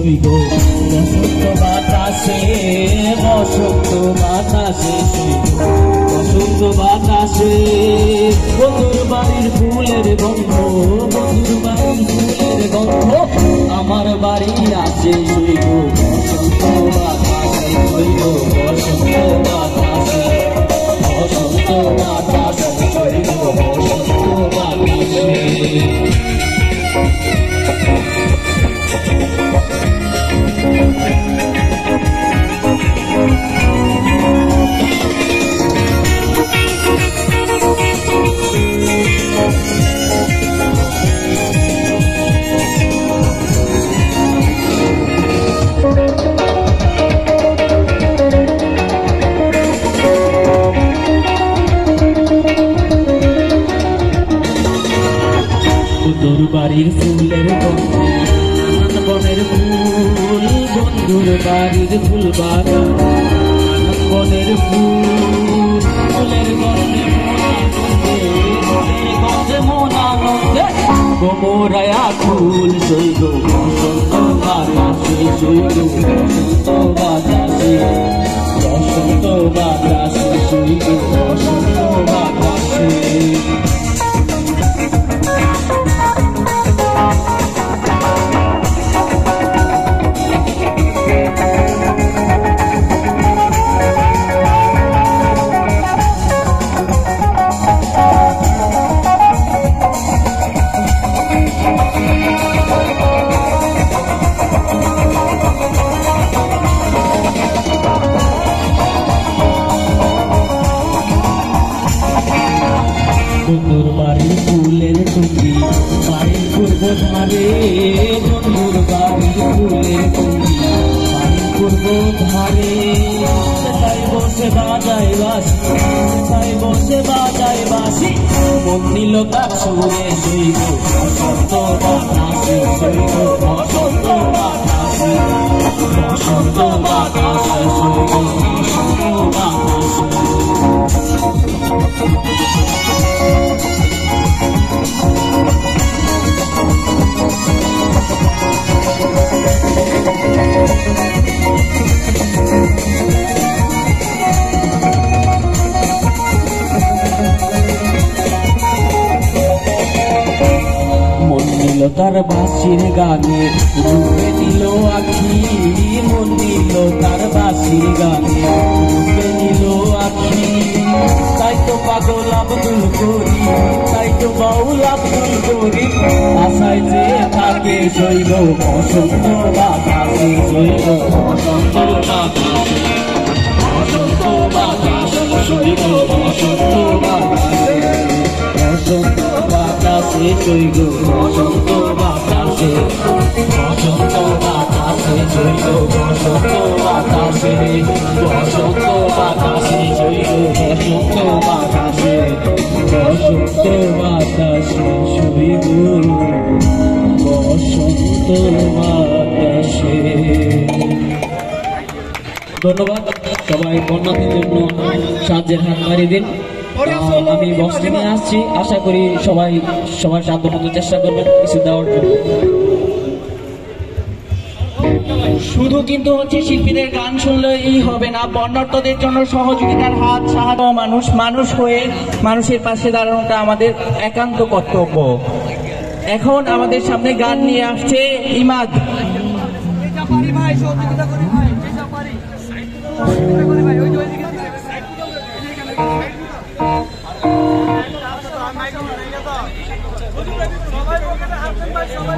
সইব বসন্ত বাতাসে, বসন্ত বাতাসে সইব বসন্ত বাতাসে। বন্ধুর বাড়ির ফুলের গন্ধ, বন্ধুর বাড়ির ফুলের গন্ধ আমার বাড়ি আছে সইব বসন্ত বাতাসে, সইব বসন্ত বাতাসে, বসন্ত বাতাসে সইব বসন্ত বাতাসে। বন্ধুর বাড়ির ফুলের গন্ধ, নানান বনের ফুল, বন্ধুর বাড়ির ফুল বাগান, নানান বনের ফুল, ফুলের গন্ধে মন আনন্দে গোমরায়া ফুল সইব বসন্ত বাতাসে, সইব বসন্ত বাতাসে, বসন্ত বাতাসে সইব বসন্ত বাতাসে। বন্ধুর বাড়ির ফুলের টুঙ্গি বাড়ির পূর্ব ধারে, বন্ধুর বাড়ির ফুলের টুঙ্গি বাড়ির পূর্ব ধারে। তাই বসে বাজায় বাঁশি, তাই বসে বাজায় বাঁশি, মন নিল তার সুরে সইব বসন্ত বাতাসে, সইব বসন্ত বাতাসে, বসন্ত বাতাসে সইব বসন্ত বাতাসে। তার বাঁশির গানে রূপে নিল আখি, মন নিল তার বাঁশির গানে রূপে নিল আখি। তাই তো পাগল আব্দুল করিম, তাই তো বাউল আব্দুল করিম আশায় যে থাকে সইব বসন্ত বাতাসে, সইব বসন্ত বাতাসে, বসন্ত বাতাসে সইব বসন্ত বাতাসে, বসন্ত বাতাসে সইব বসন্ত বাতাসে, বসন্ত বাতাসে সইব বসন্ত বাতাসে, বসন্ত বাতাসে সইব বসন্ত বাতাসে, বসন্ত বাতাসে সইব বসন্ত বাতাসে। ধন্যবাদ সবাই, বন্যাদের জন্য সাহায্যের হাত বাড়িয়ে দিন। আমি বক্স নিয়ে আসছি, আশা করি সবাই সবার সাধ্য মতো চেষ্টা করবেন কিছু দেওয়ার জন্য। শুধু কিন্তু হচ্ছে শিল্পীদের গান শুনলেই হবে না, বন্যার্তদের জন্য সহযোগিতার হাত, সাহায্য, মানুষ হয়ে মানুষের পাশে দাঁড়ানোটা আমাদের একান্ত কর্তব্য। এখন আমাদের সামনে গান নিয়ে আসছে ইমাদ। সবাই